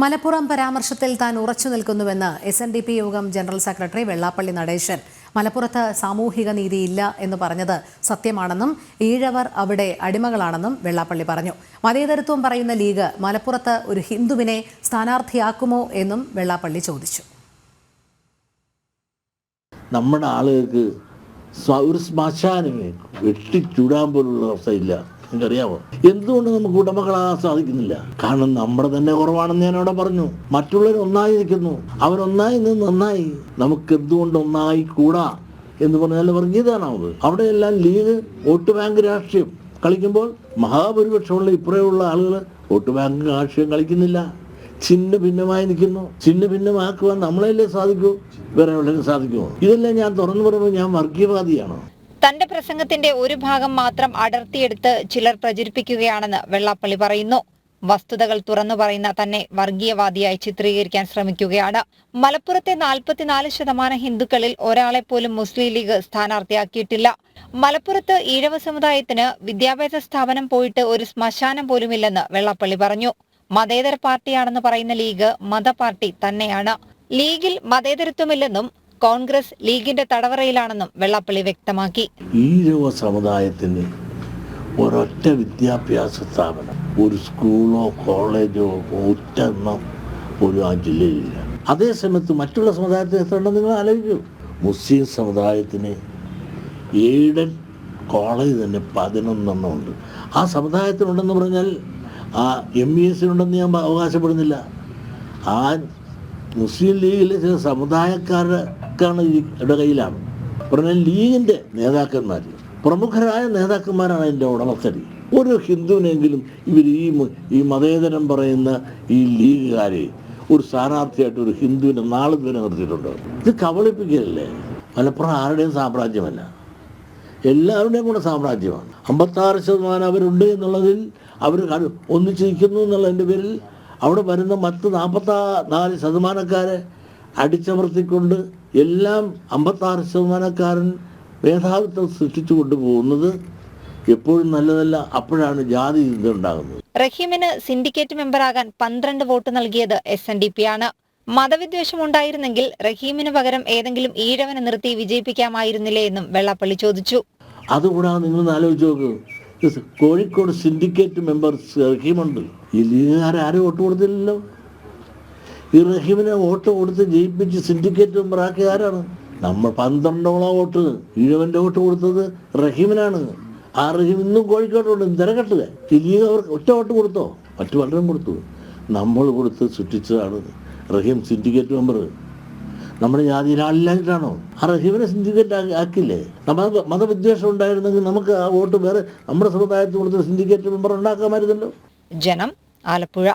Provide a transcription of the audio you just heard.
മലപ്പുറം പരാമർശത്തിൽ താൻ ഉറച്ചു നിൽക്കുന്നുവെന്ന് SNDP യോഗം ജനറൽ സെക്രട്ടറി വെള്ളാപ്പള്ളി നടേശൻ. മലപ്പുറത്ത് സാമൂഹിക നീതിയില്ല എന്ന് പറഞ്ഞത് സത്യമാണെന്നും ഈഴവർ അവിടെ അടിമകളാണെന്നും വെള്ളാപ്പള്ളി പറഞ്ഞു. മതേതരത്വം പറയുന്ന ലീഗ് മലപ്പുറത്ത് ഒരു ഹിന്ദുവിനെ സ്ഥാനാർത്ഥിയാക്കുമോ എന്നും വെള്ളാപ്പള്ളി ചോദിച്ചു. നമ്മുടെ ആളുകൾക്ക് ഒരു ശ്മശാനമേ വെട്ടിച്ചൂടാൻ പോലുള്ള അവസ്ഥയില്ല. നിങ്ങൾക്കറിയാമോ എന്തുകൊണ്ട് നമുക്ക് ഉടമകളാകാൻ സാധിക്കുന്നില്ല? കാരണം നമ്മുടെ തന്നെ കുറവാണെന്ന് ഞാൻ അവിടെ പറഞ്ഞു. മറ്റുള്ളവർ ഒന്നായി നിൽക്കുന്നു, അവരൊന്നായി നിന്ന് നന്നായി. നമുക്ക് എന്തുകൊണ്ട് ഒന്നായി കൂടാ എന്ന് പറഞ്ഞാൽ വർഗീയതാണത്. അവിടെയെല്ലാം ലീഗ് വോട്ട് ബാങ്ക് രാഷ്ട്രീയം കളിക്കുമ്പോൾ മഹാഭൂരിപക്ഷമുള്ള ഇപ്പുറയുള്ള ആളുകൾ വോട്ട് ബാങ്ക് രാഷ്ട്രീയം കളിക്കുന്നില്ല, ചിഹ്ന ഭിന്നമായി നിൽക്കുന്നു. ചിഹ്ന ഭിന്നമാക്കുവാൻ നമ്മളെല്ലേ സാധിക്കൂ, വേറെ എവിടെയും സാധിക്കുമോ? ഇതെല്ലാം ഞാൻ തുറന്നു പറയുമ്പോൾ ഞാൻ വർഗീയവാദിയാണോ? തന്റെ പ്രസംഗത്തിന്റെ ഒരു ഭാഗം മാത്രം അടർത്തിയെടുത്ത് ചിലർ പ്രചരിപ്പിക്കുകയാണെന്ന് വെള്ളാപ്പള്ളി പറയുന്നു. വസ്തുതകൾ തുറന്നു പറയുന്ന തന്നെ വർഗീയവാദിയായി ചിത്രീകരിക്കാൻ ശ്രമിക്കുകയാണ്. മലപ്പുറത്തെ 44% ഹിന്ദുക്കളിൽ ഒരാളെ പോലും മുസ്ലിം ലീഗ് സ്ഥാനാർത്ഥിയാക്കിയിട്ടില്ല. മലപ്പുറത്ത് ഈഴവ സമുദായത്തിന് വിദ്യാഭ്യാസ സ്ഥാപനം പോയിട്ട് ഒരു ശ്മശാനം പോലുമില്ലെന്ന് വെള്ളാപ്പള്ളി പറഞ്ഞു. മതേതര പാർട്ടിയാണെന്ന് പറയുന്ന ലീഗ് മതപാർട്ടി തന്നെയാണ്. ലീഗിൽ മതേതരത്വമില്ലെന്നും കോൺഗ്രസ് ലീഗിന്റെ തടവറയിലാണെന്നും വെള്ളാപ്പള്ളി വ്യക്തമാക്കി. ഈഴവ സമുദായത്തിന് ഒരൊറ്റ വിദ്യാഭ്യാസ സ്ഥാപനം, ഒരു സ്കൂളോ കോളേജോ ഒറ്റെണ്ണം പോലും ആ ജില്ലയിലില്ല. അതേസമയത്ത് മറ്റുള്ള സമുദായത്തിന് എത്ര ഉണ്ടെന്ന് നിങ്ങൾ ആലോചിക്കൂ. മുസ്ലിം സമുദായത്തിന് എയ്ഡഡ് കോളേജ് തന്നെ 11 ഉണ്ട്. ആ സമുദായത്തിനുണ്ടെന്ന് പറഞ്ഞാൽ ആ MES ഉണ്ടെന്ന് ഞാൻ അവകാശപ്പെടുന്നില്ല. ആ മുസ്ലിം ലീഗിലെ ചില സമുദായക്കാർക്കാണ് ഇവരുടെ കയ്യിലാണ്. പറഞ്ഞാൽ ലീഗിൻ്റെ നേതാക്കന്മാർ, പ്രമുഖരായ നേതാക്കന്മാരാണ് അതിൻ്റെ ഉടമസ്ഥരി. ഒരു ഹിന്ദുവിനെങ്കിലും ഇവർ ഈ മതേതരം പറയുന്ന ഈ ലീഗുകാരെ ഒരു സ്ഥാനാർത്ഥിയായിട്ട് ഒരു ഹിന്ദുവിനെ നാളെ വരെ നിർത്തിയിട്ടുണ്ടോ? ഇത് കബളിപ്പിക്കലല്ലേ? മലപ്പുറം ആരുടെയും സാമ്രാജ്യമല്ല, എല്ലാവരുടെയും കൂടെ സാമ്രാജ്യമാണ്. 56% അവരുണ്ട് എന്നുള്ളതിൽ അവർ ഒന്നിച്ചിരിക്കുന്നു എന്നുള്ളതിൻ്റെ പേരിൽ അവിടെ വരുന്ന മറ്റ് 44% അടിച്ചമർത്തിക്കൊണ്ട് എല്ലാം 56% മേധാവിത്വം സൃഷ്ടിച്ചു കൊണ്ടുപോകുന്നത് എപ്പോഴും നല്ലതല്ല. അപ്പോഴാണ് ജാതി ഇതുണ്ടാകുന്നത്. റഹീമിന് സിൻഡിക്കേറ്റ് മെമ്പറാകാൻ 12 വോട്ട് നൽകിയത് SNDP ആണ്. മതവിദ്വേഷം ഉണ്ടായിരുന്നെങ്കിൽ റഹീമിന് പകരം ഏതെങ്കിലും ഈഴവനെ നിർത്തി വിജയിപ്പിക്കാമായിരുന്നില്ലേ എന്നും വെള്ളാപ്പള്ളി ചോദിച്ചു. അതുകൂടാതെ നിങ്ങൾ ആലോചിച്ച് നോക്കൂ, കോഴിക്കോട് സിൻഡിക്കേറ്റ് മെമ്പർ റഹീമുണ്ട്. ഈ ലീഗുകാരെ ആരും വോട്ട് കൊടുത്തില്ലല്ലോ. ഈ റഹീമിനെ വോട്ട് കൊടുത്ത് ജയിപ്പിച്ച് സിൻഡിക്കേറ്റ് മെമ്പറാക്കിയ ആരാണ്? നമ്മൾ 12ഓളം വോട്ട് ഈഴവൻ്റെ വോട്ട് കൊടുത്തത് റഹീമിനാണ്. ആ റഹീം ഇന്നും കോഴിക്കോട്ടുണ്ട്. തിരക്കട്ടുക. ഈ ലീഗ് അവർക്ക് ഒറ്റ വോട്ട് കൊടുത്തോ? മറ്റു പലരും കൊടുത്തു. നമ്മൾ കൊടുത്ത് സൃഷ്ടിച്ചതാണ് റഹീം സിൻഡിക്കേറ്റ് മെമ്പർ. നമ്മുടെ ജാതിയിൽ ആളില്ലായിട്ടാണോ? ആ റഹീമിനെ സിൻഡിക്കേറ്റ് ആക്കില്ലേ? നമുക്ക് മതവിദ്വേഷം ഉണ്ടായിരുന്നെങ്കിൽ നമുക്ക് ആ വോട്ട് വേറെ നമ്മുടെ സമുദായത്തിൽ കൊടുത്ത് സിൻഡിക്കേറ്റ് മെമ്പർ ഉണ്ടാക്കാമായിരുന്നല്ലോ. ജനം, ആലപ്പുഴ.